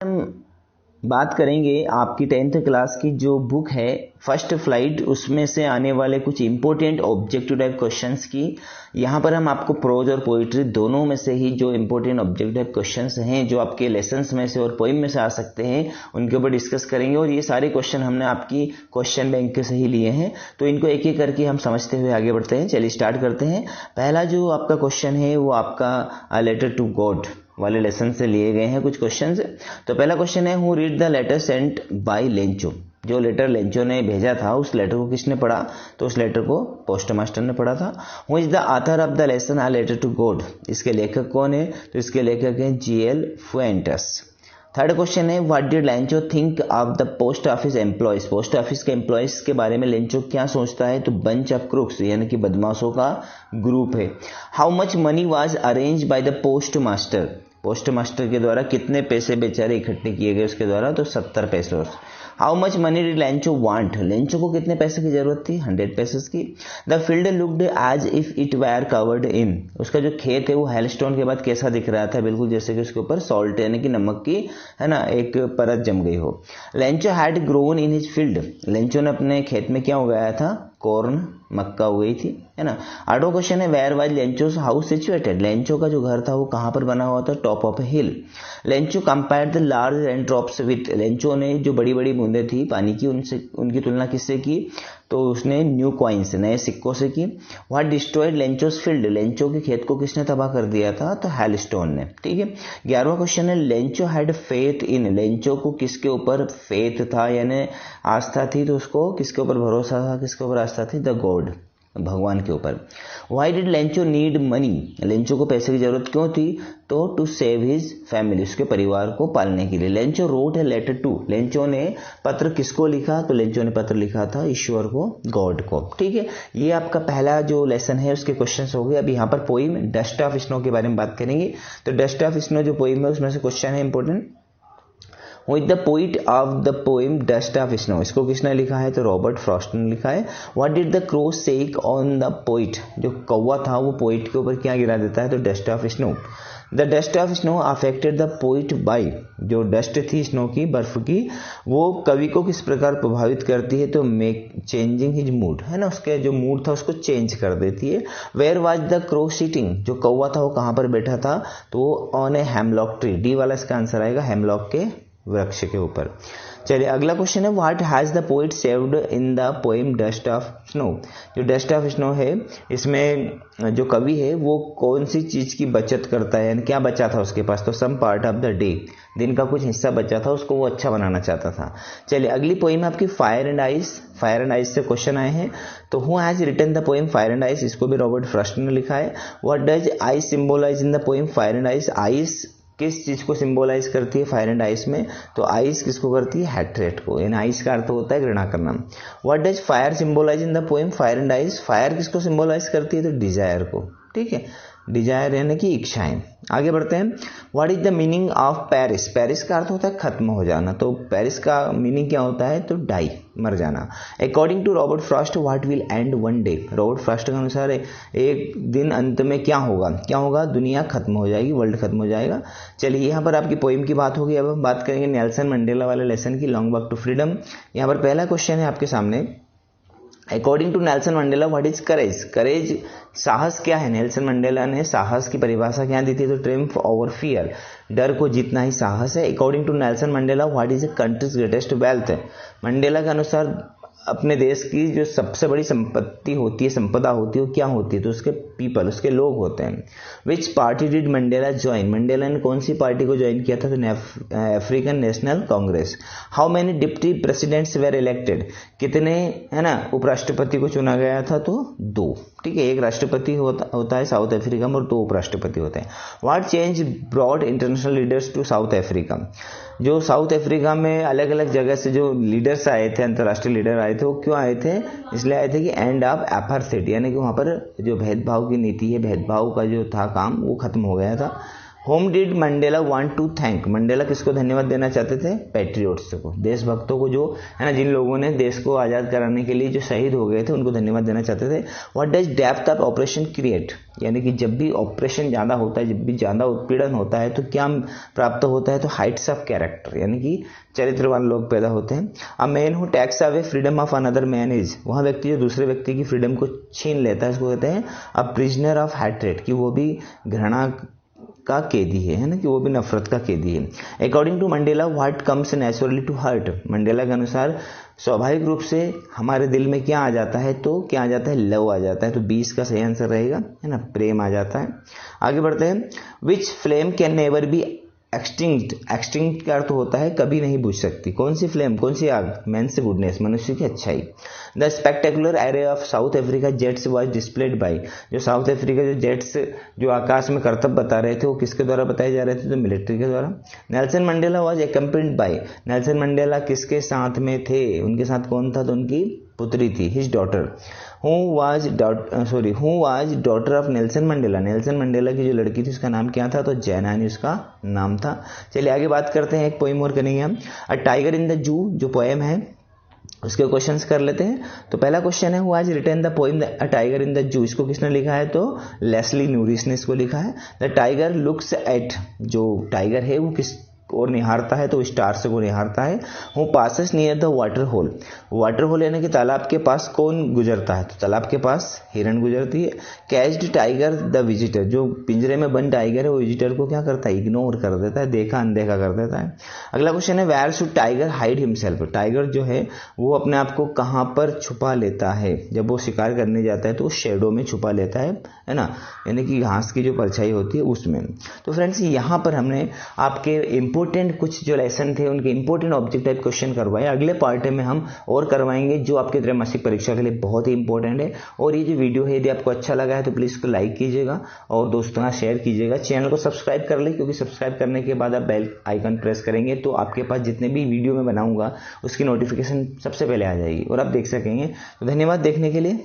हम बात करेंगे आपकी 10th क्लास की जो बुक है फर्स्ट फ्लाइट, उसमें से आने वाले कुछ इंपॉर्टेंट ऑब्जेक्टिव टाइप क्वेश्चंस की। यहाँ पर हम आपको प्रोज और पोइट्री दोनों में से ही जो इंपॉर्टेंट ऑब्जेक्टिव टाइप क्वेश्चंस हैं जो आपके लेसन्स में से और पोइम में से आ सकते हैं उनके ऊपर डिस्कस करेंगे। और ये सारे क्वेश्चन हमने आपकी क्वेश्चन बैंक से ही लिए हैं, तो इनको एक एक करके हम समझते हुए आगे बढ़ते हैं। चलिए स्टार्ट करते हैं। पहला जो आपका क्वेश्चन है वो आपका लेटर टू गॉड वाले लेसन से लिए गए हैं कुछ क्वेश्चंस। तो पहला क्वेश्चन है, who read the letter sent by Lencho. जो लेटर लेंचो ने भेजा था उस लेटर को किसने पढ़ा? तो उस लेटर को पोस्ट मास्टर ने पढ़ा था। Who is the author of the lesson a letter to God. इसके लेखक कौन है? तो इसके लेखक हैं G.L. फुएंटस। थर्ड क्वेश्चन है, what did Lencho think of the post office employees. Post office के एम्प्लॉयज के बारे में लेंचो क्या सोचता है? तो बंच ऑफ क्रूक्स, यानी कि बदमाशों का ग्रुप है। How much money was arrange by the post master. Post master के द्वारा कितने पैसे बेचारे इकट्ठे किए गए उसके द्वारा? तो 70 पैसे। How much money did Lencho want. Lencho को कितने पैसे की जरूरत थी? 100 पैसे की। The field looked as if it were covered in. उसका जो खेत है वो हेलस्टोन के बाद कैसा दिख रहा था? बिल्कुल जैसे कि उसके ऊपर सॉल्ट यानी कि नमक की है ना एक परत जम गई हो। Lencho had grown in his field. Lencho ने अपने खेत में क्या उगाया था? कॉर्न, मक्का उगाई थी, है ना। आठवां क्वेश्चन है, where was Lencho's house situated. Lencho का जो घर था वो कहां पर बना हुआ था? Top of A hill. Lencho compared the large rain drops with. Lencho ने जो बड़ी बड़ी बूंदें थी पानी की उनसे उनकी तुलना किससे की? तो उसने न्यू कॉइन्स, नए सिक्कों से की। What destroyed Lencho's field. Lencho के खेत को किसने तबाह कर दिया था? तो हेलस्टोन ने। ठीक है। 11वां क्वेश्चन है, Lencho had faith in. Lencho को किसके ऊपर फेथ था यानी आस्था थी? तो उसको किसके ऊपर भरोसा था? किसके ऊपर आस्था थी? द गॉड, भगवान के ऊपर। Why did Lencho need money. Lencho को पैसे की जरूरत क्यों थी? तो टू सेव हिज फैमिली, उसके परिवार को पालने के लिए। Lencho wrote a letter to. Lencho ने पत्र किसको लिखा? तो लेंचो ने पत्र लिखा था ईश्वर को, गॉड को। ठीक है, ये आपका पहला जो लेसन है उसके क्वेश्चन हो गए। अब यहाँ पर पोइम डस्ट ऑफ स्नो के बारे में बात करेंगे। तो डस्ट ऑफ स्नो जो पोइम है उसमें से क्वेश्चन है important, with the poet of the poem dust of snow. इसको किसने लिखा है? तो रॉबर्ट फ्रॉस्ट ने लिखा है। What did the crow shake on the poet. जो कौवा था वो पोइट के ऊपर क्या गिरा देता है? तो dust of snow. The dust of snow affected the poet by. जो डस्ट थी स्नो की, बर्फ की, वो कवि को किस प्रकार प्रभावित करती है? तो मेक चेंजिंग हिज मूड, है ना, उसके जो मूड था उसको चेंज कर देती है। Where was the crow sitting. जो कौवा था वो कहां पर बैठा था? तो on a hemlock tree. D वाला इसका आंसर आएगा, हेमलॉक के वृक्ष के ऊपर। चलिए अगला क्वेश्चन है, what has the poet saved in the poem dust of snow. जो डस्ट ऑफ स्नो है इसमें जो कवि है वो कौन सी चीज की बचत करता है, यानी क्या बचा था उसके पास? तो some part of the day, दिन का कुछ हिस्सा बचा था, उसको वो अच्छा बनाना चाहता था। चलिए अगली पोएम आपकी fire and ice. Fire and ice से क्वेश्चन आए हैं। तो who has written the poem fire and ice. इसको भी रॉबर्ट फ्रॉस्ट ने लिखा है। What does ice symbolise in the poem fire and ice. Ice किस चीज को सिंबलाइज करती है फायर एंड आइस में? तो आइस किसको करती है? हैट्रेट को, यानी आइस का अर्थ होता है घृणा करना। What does fire symbolise in the poem fire and ice. Fire किसको सिंबलाइज करती है? तो डिजायर को। ठीक है, डिजायर यानी कि इच्छाएं। आगे बढ़ते हैं। What is the meaning of Paris. Paris का अर्थ होता है खत्म हो जाना, तो पेरिस का मीनिंग क्या होता है? तो डाई, मर जाना। According to Robert Frost what will end one day. Robert Frost के अनुसार एक दिन अंत में क्या होगा? क्या होगा? दुनिया खत्म हो जाएगी, वर्ल्ड खत्म हो जाएगा। चलिए यहाँ पर आपकी पोइम की बात होगी। अब हम बात करेंगे नेल्सन मंडेला वाले लेसन की, लॉन्ग वॉक टू फ्रीडम। यहाँ पर पहला क्वेश्चन है आपके सामने, according to Nelson Mandela what is courage. Courage साहस क्या है? नेल्सन मंडेला ने साहस की परिभाषा क्या दी थी? तो ट्रिम्फ ओवर फियर, डर को जीतना ही साहस है। According to Nelson Mandela what is a country's greatest wealth. Mandela के अनुसार अपने देश की जो सबसे बड़ी संपत्ति होती है, संपदा होती है, वो क्या होती है? तो उसके पीपल, उसके लोग होते हैं। Which party did Mandela join. Mandela ने कौन सी पार्टी को ज्वाइन किया था? तो African National Congress. How many deputy presidents were elected. कितने, है ना, उपराष्ट्रपति को चुना गया था? तो 2। ठीक है, एक राष्ट्रपति होता है साउथ अफ्रीका में और 2 उपराष्ट्रपति होते हैं। What change broad international leaders to South Africa. जो साउथ अफ्रीका में अलग अलग जगह से जो लीडर्स आए थे, अंतर्राष्ट्रीय लीडर आए थे, वो क्यों आए थे? इसलिए आए थे कि एंड ऑफ एपार्थाइड, यानी कि वहां पर जो भेदभाव की नीति है, भेदभाव का जो था काम, वो खत्म हो गया था। Whom did Mandela want to thank, Mandela किसको धन्यवाद देना चाहते थे? पैट्रियोट्स को, देशभक्तों को, जो है ना, जिन लोगों ने देश को आज़ाद कराने के लिए जो शहीद हो गए थे उनको धन्यवाद देना चाहते थे। What does depth of operation create, यानी कि जब भी ऑपरेशन ज़्यादा होता है, जब भी ज़्यादा उत्पीड़न होता है तो क्या प्राप्त होता है? तो हाइट्स ऑफ कैरेक्टर, यानी कि चरित्रवान लोग पैदा होते हैं। A man who takes away freedom of another man is, वह व्यक्ति जो दूसरे व्यक्ति की फ्रीडम को छीन लेता है उसको कहते हैं अ प्रिजनर ऑफ हैट्रेड, कि वो भी घृणा का कैदी है ना, कि वो भी नफरत का कैदी है। According to Mandela what comes naturally to heart, Mandela के अनुसार स्वाभाविक रूप से हमारे दिल में क्या आ जाता है? तो क्या आ जाता है? लव आ जाता है। तो 20 का सही आंसर रहेगा, है ना, प्रेम आ जाता है। आगे बढ़ते हैं। Which flame can never be extinct, extinct का अर्थ होता है कभी नहीं बुझ सकती। कौन सी फ्लेम, कौन सी आग? मेंस गुडनेस, मनुष्य की अच्छाई। The spectacular array of south Africa jets was displayed bye, जो साउथ अफ्रीका जो जेट्स जो आकाश में करतब बता रहे थे वो किसके द्वारा बताए जा रहे थे? तो मिलिट्री के द्वारा। Nelson Mandela was accompanied by, Nelson Mandela किसके साथ में थे? उनके साथ कौन था? तो उनकी पुत्री थी, his daughter. Who was daughter of Nelson Mandela, Nelson Mandela की जो लड़की थी उसका नाम क्या था? तो जैनानी उसका नाम था। चलिए आगे बात करते हैं, एक पोइम और करेंगे हम। अ टाइगर इन द जू जो पोएम है उसके क्वेश्चंस कर लेते हैं। तो पहला क्वेश्चन है, who has written the poem a tiger in the zoo, इसको किसने लिखा है? तो लेस्ली नूरिस ने इसको लिखा है। द टाइगर लुक्स एट, जो टाइगर है वो किस और निहारता है? तो स्टार्स को निहारता है। Who passes near the water hole, water hole यानी कि तालाब के पास कौन गुजरता है? तो तालाब के पास हिरण गुजरती है। कैच्ड टाइगर द विजिटर, जो पिंजरे में बंद टाइगर है वो विजिटर को क्या करता है? इग्नोर कर देता है, देखा अनदेखा कर देता है। अगला क्वेश्चन है, where should tiger hide himself, tiger जो है वो अपने आप को कहाँ पर छुपा लेता है? जब वो शिकार करने जाता है तो शेडो में छुपा लेता है ना, यानी कि घास की जो परछाई होती है उसमें। तो फ्रेंड्स यहाँ पर हमने आपके इंपोर्टेंट कुछ जो लेसन थे उनके इंपोर्टेंट ऑब्जेक्ट टाइप क्वेश्चन करवाए। अगले पार्ट में हम और करवाएंगे जो आपके त्रैमासिक परीक्षा के लिए बहुत ही इंपॉर्टेंट है। और ये जो वीडियो है यदि आपको अच्छा लगा है तो प्लीज इसको लाइक कीजिएगा और दोस्तों शेयर कीजिएगा। चैनल को सब्सक्राइब कर ले, क्योंकि सब्सक्राइब करने के बाद आप बेल आइकन प्रेस करेंगे तो आपके पास जितने भी वीडियो मैं बनाऊंगा उसकी नोटिफिकेशन सबसे पहले आ जाएगी और आप देख सकेंगे। तो धन्यवाद देखने के लिए।